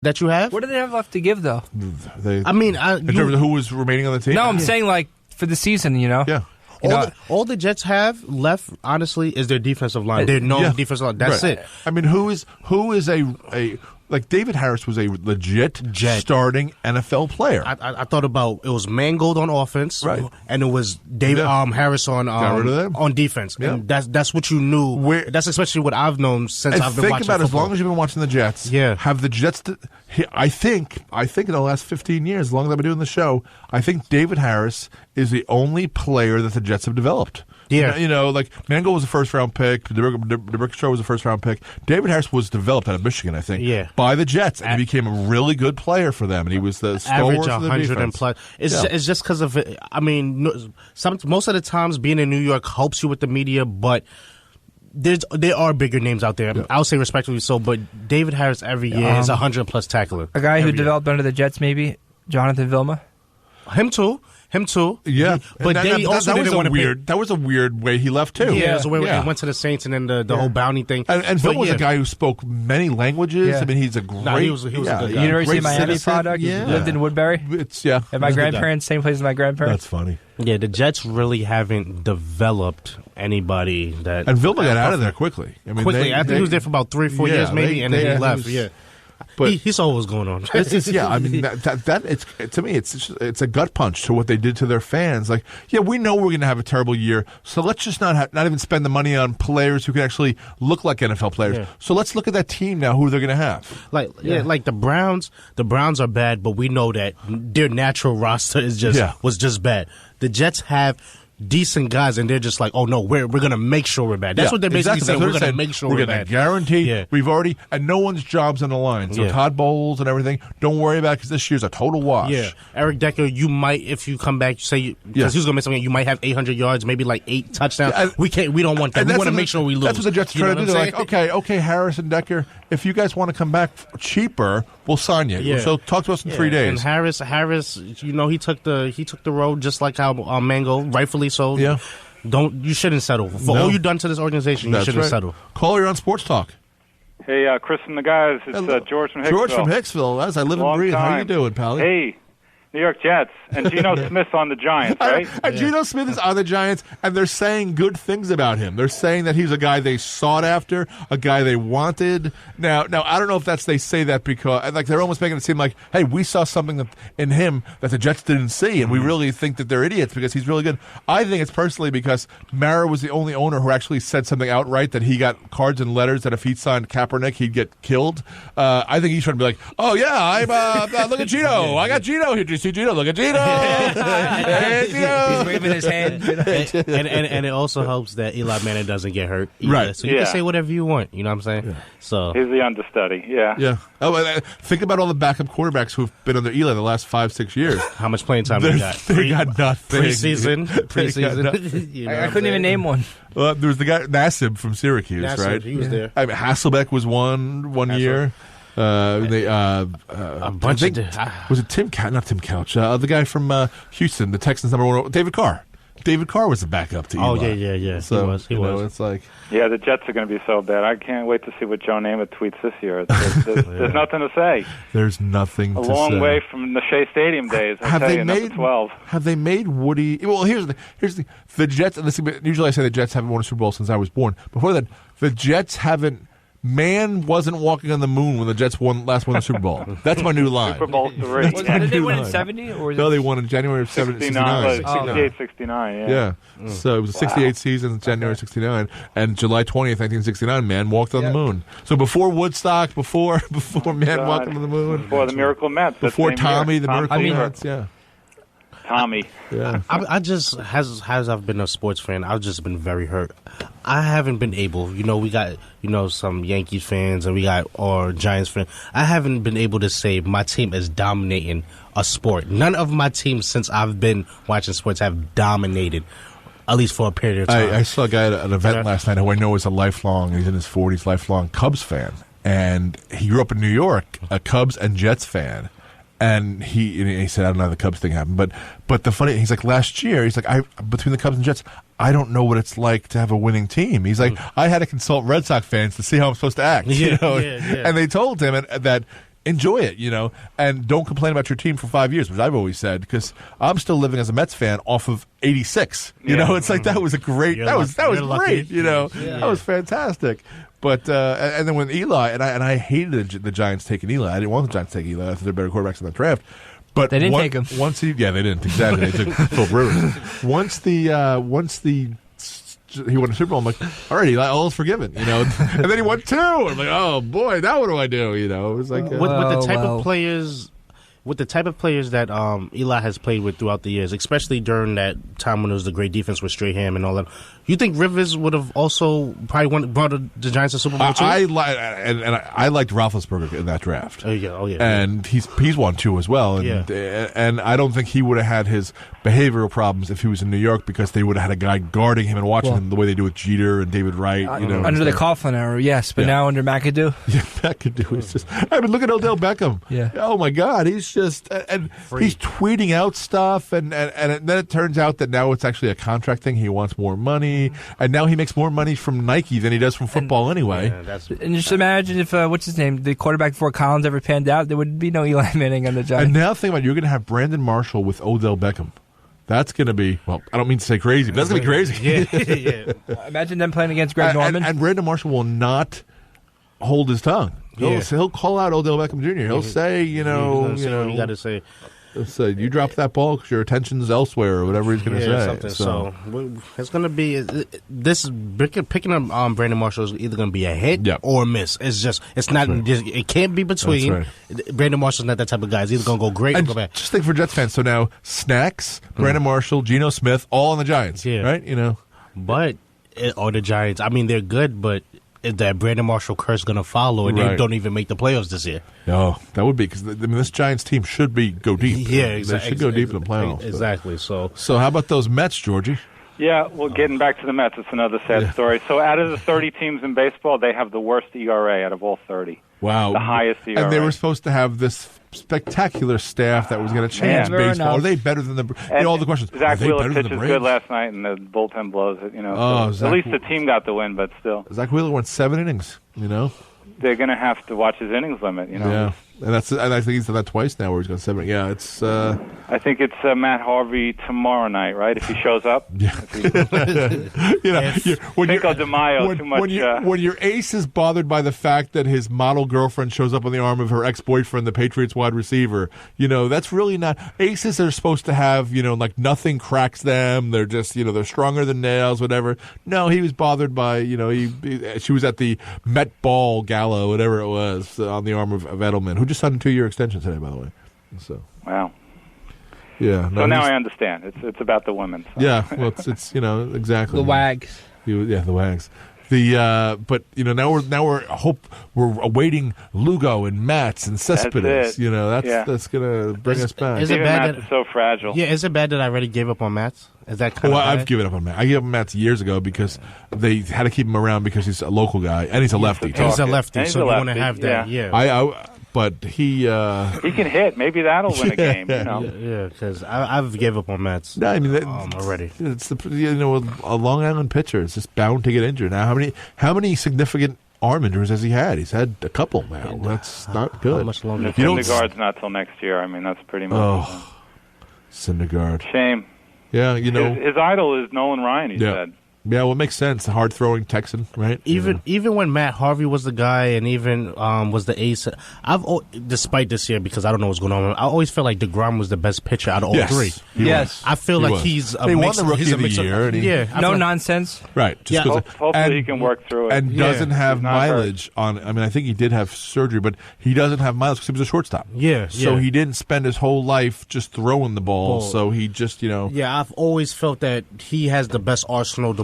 that you have. What do they have left to give, though? In terms of who was remaining on the team? No, I'm saying, like, for the season, Yeah. All the Jets have left, honestly, is their defensive line. Their defensive line. That's it. I mean, who is a like David Harris was a legit starting NFL player. I thought about it was Mangold on offense, right, and it was David Harris on defense, and that's what you knew. That's especially what I've known since I've been watching football. As long as you've been watching the Jets. Have the Jets? I think in the last 15 years, as long as I've been doing the show, I think David Harris is the only player that the Jets have developed. Yeah. Like Mangold was a first-round pick. DeBrickashaw was a first-round pick. David Harris was developed out of Michigan, I think, by the Jets, and he became a really good player for them, and he was the stalwart of the defense. And plus. It's just because of it. I mean, most of the times being in New York helps you with the media, but there are bigger names out there. I'll say respectfully so, but David Harris every year is 100-plus tackler. A guy who developed under the Jets, maybe? Jonathan Vilma? Him too. Yeah, but they also didn't want to pay. That was a weird way he left too. Yeah, it was a weird way he went to the Saints, and then the whole bounty thing. And Phil was a guy who spoke many languages. I mean, he's a great. He was a good guy. University of Miami product. Lived in Woodbury. And my grandparents, same place as my grandparents. That's funny. Yeah, the Jets really haven't developed anybody that. And Vilma got out of there quickly. I mean, I think he was there for about 3 or 4 years, maybe, and then he left. But he saw what was going on. I mean, to me, it's a gut punch to what they did to their fans. Like, we know we're going to have a terrible year, so let's just not even spend the money on players who can actually look like NFL players. Yeah. So let's look at that team now, who they're going to have. Like the Browns. The Browns are bad, but we know that their natural roster was just bad. The Jets have decent guys, and they're just like, oh no, we're going to make sure we're bad. That's what they're basically saying. We're going to make sure we're bad. Guarantee. We've already, and no one's job's on the line. So Todd Bowles and everything, don't worry about it because this year's a total wash. Yeah, Eric Decker, you might, if you come back, say because he's going to miss something, you might have 800 yards, maybe like 8 touchdowns. We don't want that. We want to make sure we lose. That's what the Jets are trying to do. They're like, okay, Harris and Decker, if you guys want to come back cheaper, we'll sign you. Yeah. So talk to us in 3 days. And Harris, he took the road just like how Mango, rightfully so. Yeah. You shouldn't settle. For all you've done to this organization, you shouldn't settle. Call, you're on Sports Talk. Hey, Chris and the guys. It's George from Hicksville. George from Hicksville. As I live and breathe. How you doing, pal? Hey, New York Jets. And Geno Smith's on the Giants, right? Geno Smith is on the Giants, and they're saying good things about him. They're saying that he's a guy they sought after, a guy they wanted. Now I don't know if they say that because they're almost making it seem like, hey, we saw something in him that the Jets didn't see, and we really think that they're idiots because he's really good. I think it's personally because Mara was the only owner who actually said something outright that he got cards and letters that if he signed Kaepernick, he'd get killed. I think he's trying to be like, oh yeah, I'm look at Geno. I got Geno here. Did you see Geno? Look at Geno. He's waving his hand. And it also helps that Eli Manning doesn't get hurt either. Right. So you can say whatever you want. You know what I'm saying? Yeah. So he's the understudy. Yeah. Oh, think about all the backup quarterbacks who've been under Eli the last 5-6 years. How much playing time they got? They got nothing. Preseason. I couldn't even name one. Well, there was the guy Nassib from Syracuse, right? He was there. I mean, Hasselbeck was one year. A bunch of was it not Tim Couch? The guy from Houston, the Texans #1, David Carr. David Carr was the backup to Eli. Oh yeah. So he was. It's like the Jets are going to be so bad. I can't wait to see what Joe Namath tweets this year. There's nothing to say. There's nothing. A long way from the Shea Stadium days. Have they made Woody? Well, here's the Jets. And usually I say the Jets haven't won a Super Bowl since I was born. Before that, the Jets haven't. Man wasn't walking on the moon when the Jets won the Super Bowl. That's my new line. Super Bowl 3. Did they win in 70? No, they won in January of 69. 68-69, yeah. So it was a 68 season, January 69. And July 20th, 1969, man walked on the moon. So before Woodstock, before man walked on the moon. Before the Miracle Mets. Before Tommy, the Miracle Mets, Tommy. Yeah. I just, as I've been a sports fan, I've just been very hurt. I haven't been able, we got, some Yankees fans and or Giants fans. I haven't been able to say my team is dominating a sport. None of my teams since I've been watching sports have dominated, at least for a period of time. I saw a guy at an event last night who I know is he's in his 40s, lifelong Cubs fan. And he grew up in New York, a Cubs and Jets fan. And he said, I don't know how the Cubs thing happened, but the funny, he's like, last year, he's like, between the Cubs and Jets, I don't know what it's like to have a winning team. He's like, I had to consult Red Sox fans to see how I'm supposed to act, And they told him that enjoy it, and don't complain about your team for 5 years, which I've always said, because I'm still living as a Mets fan off of '86. It's like that was a great. That was great. That was fantastic. But and then when Eli and I hated the Giants taking Eli. I didn't want the Giants to take Eli. I thought they're better quarterbacks in the draft. But they didn't take him. They didn't exactly. They took Phil Rivers. Once he won a Super Bowl, I'm like, all right, Eli, all is forgiven, and then he won 2. I'm like, oh boy, now what do I do? It was like with the type of players. With the type of players that Eli has played with throughout the years, especially during that time when it was the great defense with Strahan and all that, you think Rivers would have also probably brought the Giants to Super Bowl too? I liked Roethlisberger in that draft. Oh yeah, and he's won 2 as well. And I don't think he would have had his behavioral problems if he was in New York, because they would have had a guy guarding him and watching him the way they do with Jeter and David Wright. Under the Coughlin era, yes, but now under McAdoo. Yeah, McAdoo is just. I mean, look at Odell Beckham. Yeah. Oh my God, he's just he's tweeting out stuff, and then it turns out that now it's actually a contract thing. He wants more money, and now he makes more money from Nike than he does from football anyway. Yeah, and just imagine if what's his name, the quarterback before Collins ever panned out, there would be no Eli Manning on the Giants. And now think about it, you're going to have Brandon Marshall with Odell Beckham. That's going to be, well, I don't mean to say crazy, but that's going to be crazy. Yeah. Imagine them playing against Greg Norman. And Brandon Marshall will not hold his tongue. He'll call out Odell Beckham Jr. He'll say, you got to say. So you drop that ball because your attention's elsewhere, or whatever he's going to say. So it's going to be picking up Brandon Marshall is either going to be a hit or a miss. It's not. It can't be between. Right. Brandon Marshall's not that type of guy. He's either going to go great or go bad. Just think for Jets fans. So now Snacks, Brandon Marshall, Geno Smith, all on the Giants. Yeah. Right. But the Giants. I mean, they're good, but. Is that Brandon Marshall curse going to follow, and they don't even make the playoffs this year? No, that would be, because this Giants team should go deep. Yeah, exactly. They should go deep in the playoffs. Exactly. So how about those Mets, Georgie? Yeah, well, getting back to the Mets, it's another sad story. So out of the 30 teams in baseball, they have the worst ERA out of all 30. Wow. The highest ERA. And they were supposed to have this spectacular staff that was going to change baseball. Are they better than all the questions. Zach Wheeler pitches good last night, and the bullpen blows it. So at least the team got the win, but still. Zach Wheeler went 7 innings, They're going to have to watch his innings limit, Yeah. And I think he's done that twice now, where he's gone 7. Yeah, it's. I think it's Matt Harvey tomorrow night, right? If he shows up. Yeah. Cinco de Mayo. Too much. When your ace is bothered by the fact that his model girlfriend shows up on the arm of her ex-boyfriend, the Patriots wide receiver, that's really not. Aces are supposed to have, like nothing cracks them. They're just, they're stronger than nails, whatever. No, he was bothered by, she was at the Met Ball Gala, whatever it was, on the arm of Edelman, who just signed a 2-year extension today, by the way. So. Wow. Yeah. So now I understand. It's about the women. So. Yeah. Well, it's exactly the Wags. The Wags. But we're awaiting Lugo and Mats and Cespedes. That's gonna bring us back. Is it bad that it's so fragile? Yeah. Is it bad that I already gave up on Mats? Is that kind of bad? I've given up on Mats. I gave up on Mats years ago because they had to keep him around because he's a local guy and he's a lefty. He's a lefty, so you want to have that. Yeah. But he can hit. Maybe that'll win a game. Yeah, because I've gave up on Mets. No, I mean already. It's a Long Island pitcher. It's just bound to get injured. Now, how many significant arm injuries has he had? He's had a couple now. That's not good. How much longer? Syndergaard's not till next year. I mean, that's pretty much. Oh, Syndergaard. Shame. Yeah, his idol is Nolan Ryan. He said. Yeah, well, it makes sense. A hard-throwing Texan, right? Even when Matt Harvey was the guy and even was the ace, despite this year, because I don't know what's going on, I always felt like DeGrom was the best pitcher out of all three. Yes. I feel like he's a He mix. won the Rookie of the Year. No nonsense. Right. Hopefully he can work through it. And doesn't have mileage on. I mean, I think he did have surgery, but he doesn't have mileage because he was a shortstop. Yeah. So he didn't spend his whole life just throwing the ball. So he just, Yeah, I've always felt that he has the best arsenal.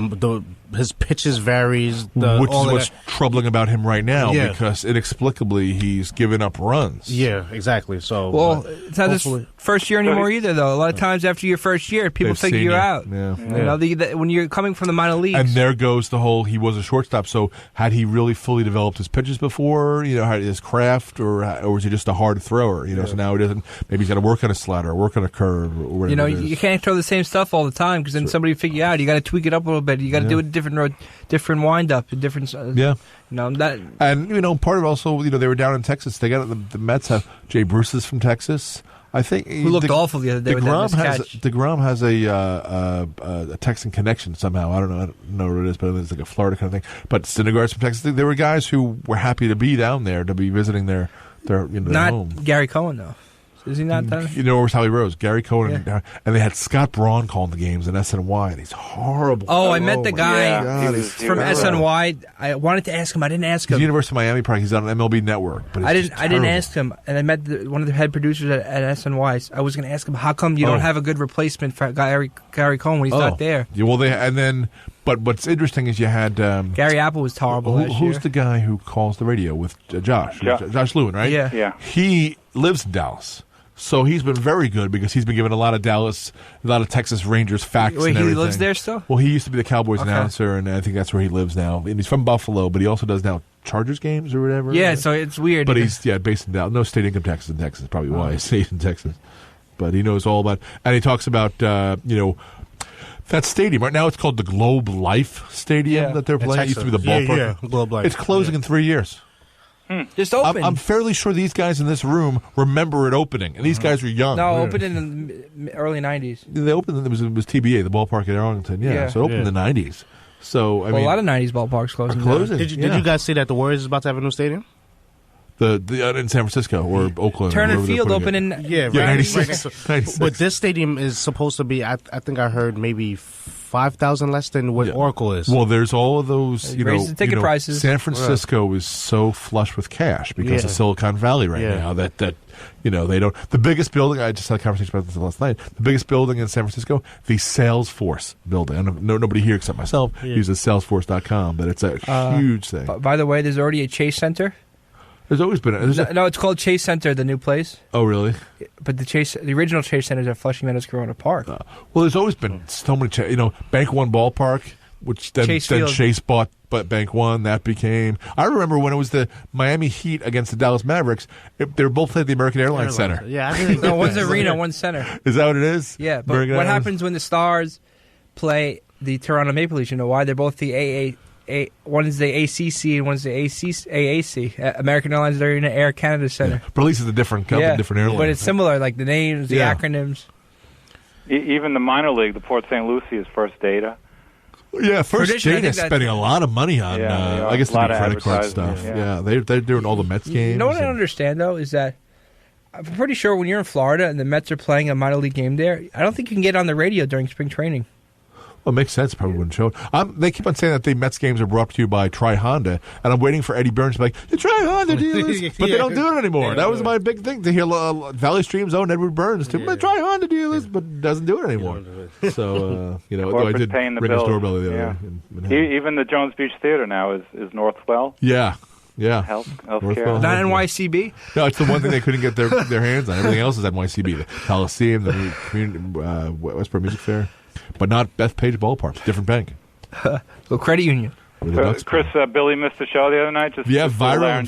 His pitches varies, which is what's troubling about him right now because inexplicably he's given up runs. Yeah, exactly. So, it's not just first year anymore either, though. A lot of times after your first year, people They've figure seen you you. out. Yeah. You know, when you're coming from the minor leagues. And there goes the whole, he was a shortstop, so had he really fully developed his pitches before, his craft, or was he just a hard thrower? So now he doesn't, maybe he's got to work on a slider, or work on a curve, or whatever it is. You can't throw the same stuff all the time, because then somebody will figure you out. You got to tweak it up a little bit. You got to do a different wind-up, a different... And, part of also, they were down in Texas. They got the Mets have Jay Bruce is from Texas. I think who looked awful the other day with that miscatch. DeGrom has a Texan connection somehow. I don't know what it is, but it's like a Florida kind of thing. But Syndergaard's from Texas. There were guys who were happy to be down there, to be visiting their Not home. Gary Cohen, though. Is he not done? Where's Howie Rose? Gary Cohen, and they had Scott Braun calling the games in SNY, and he's horrible. Oh, I met the guy from terrible. SNY. I wanted to ask him. I didn't ask him. He's University of Miami product. He's on an MLB network. But I didn't ask him, and I met one of the head producers at SNY. I was going to ask him, how come you don't have a good replacement for Gary Cohen when he's not there? Yeah, well, but what's interesting is you had Gary Apple was horrible. Who's the guy who calls the radio with Josh Lewin, right? Yeah. He lives in Dallas. So he's been very good because he's been given a lot of Texas Rangers facts and everything. He lives there still? Well, he used to be the Cowboys announcer, and I think that's where he lives now. And he's from Buffalo, but he also does now Chargers games or whatever. Yeah, so it's weird. But he's based in Dallas. No state income taxes in Texas, probably why he stays in Texas. But he knows all about, and he talks about that stadium. Right now it's called the Globe Life Stadium that they're playing. It used to be the ballpark. Yeah, Globe Life. It's closing in 3 years. Just open. I'm fairly sure these guys in this room remember it opening, and these guys were young. No, opened in the early 90s. They opened, it was TBA, the ballpark in Arlington. Yeah. So it opened in the 90s. So, I mean, a lot of 90s ballparks closing. Did you guys see that the Warriors is about to have a new stadium? The in San Francisco or Oakland. Turner Field open in 96. But this stadium is supposed to be, I think I heard, maybe 5,000 less than what Oracle is. Well, there's all of those, raise the ticket prices. San Francisco is so flush with cash because of Silicon Valley now that they don't. The biggest building, I just had a conversation about this last night. The biggest building in San Francisco, the Salesforce building. I don't know, nobody here except myself uses Salesforce.com, but it's a huge thing. By the way, there's already a Chase Center. There's always been no, it's called Chase Center, the new place. Oh, really? But the original Chase Center is at Flushing Meadows Corona Park. Well, there's always been so many. Bank One Ballpark, which then Chase bought Bank One. That became. I remember when it was the Miami Heat against the Dallas Mavericks. They were both at the American Airlines Center. Yeah, I didn't. No, one's arena, one's center. Is that what it is? Yeah, but what happens when the Stars play the Toronto Maple Leafs? You know why? They're both the one is the ACC and one's the AAC. American Airlines Arena, Air Canada Center. But at least it's a different company, different airline. But it's similar, like the names, the acronyms. Even the minor league, the Port St. Lucie is First Data. Yeah, First Data is spending a lot of money on, I guess, the credit card stuff. Yeah, they're doing all the Mets games. You know what I don't understand, though, is that I'm pretty sure when you're in Florida and the Mets are playing a minor league game there, I don't think you can get on the radio during spring training. Well, it makes sense. Probably wouldn't show it. They keep on saying that the Mets games are brought to you by Tri Honda, and I'm waiting for Eddie Burns to be like, the Tri Honda dealers, but they don't do it anymore. That was my big thing to hear. Valley Stream's own Edward Burns too. Tri Honda dealers, but doesn't do it anymore. So I did paying the ring bills. his doorbell the other day. Even the Jones Beach Theater now is Northwell. Yeah. Healthcare. Not NYCB? No, it's the one thing they couldn't get their hands on. Everything else is NYCB. The Coliseum, the community, Westboro Music Fair. But not Bethpage Ballpark, different bank. Well, credit union. Chris, Billy missed the show the other night. Just viral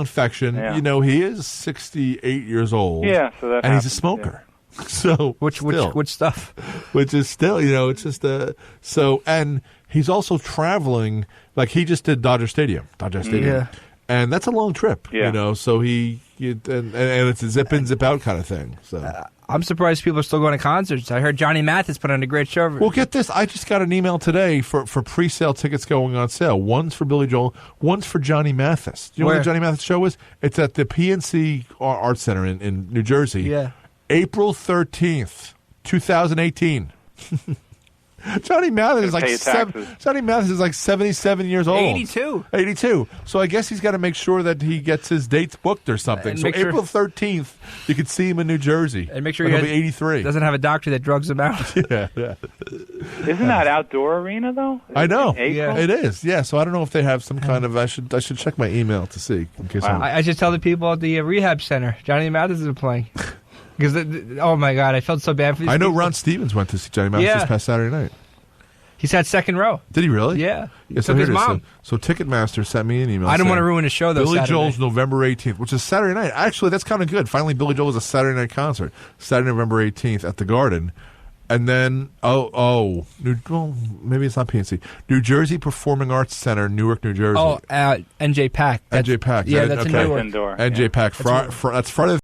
infection. Yeah. He is 68 years old. Yeah, so that and happens, he's a smoker. Yeah. So which stuff? Which is still, it's just so. And he's also traveling. Like he just did Dodger Stadium. Yeah. And that's a long trip. Yeah. So and it's a zip in, zip out kind of thing. So. I'm surprised people are still going to concerts. I heard Johnny Mathis put on a great show. Well, get this. I just got an email today for pre-sale tickets going on sale. One's for Billy Joel, one's for Johnny Mathis. Do you know where the Johnny Mathis show is? It's at the PNC Art Center in New Jersey. Yeah. April 13th, 2018. Johnny Mathis is like 77 years old. 82. So I guess he's got to make sure that he gets his dates booked or something. So April 13th, you could see him in New Jersey. And make sure he'll be 83. Doesn't have a doctor that drugs him out. Yeah. Isn't that outdoor arena though? I know. It is. Yeah. So I don't know if they have some kind of. I should check my email to see. In case I should tell the people at the rehab center. Johnny Mathis is playing. Because oh my God, I felt so bad for these I know people. Ron Stevens went to see Johnny Mathis this past Saturday night. He sat second row. Did he really? Yeah. Yes, Took I his heard it. mom. So Ticketmaster sent me an email. I didn't saying, want to ruin his show, though. Billy Saturday. Joel's November 18th, which is Saturday night. Actually, that's kind of good. Finally, Billy Joel was a Saturday night concert. Saturday, November 18th at the Garden. And then, well, maybe it's not PNC. New Jersey Performing Arts Center, Newark, New Jersey. Oh, NJ Pack. NJ Pack. Yeah, that's okay. in Newark. Indoor. NJ Pack. That's Friday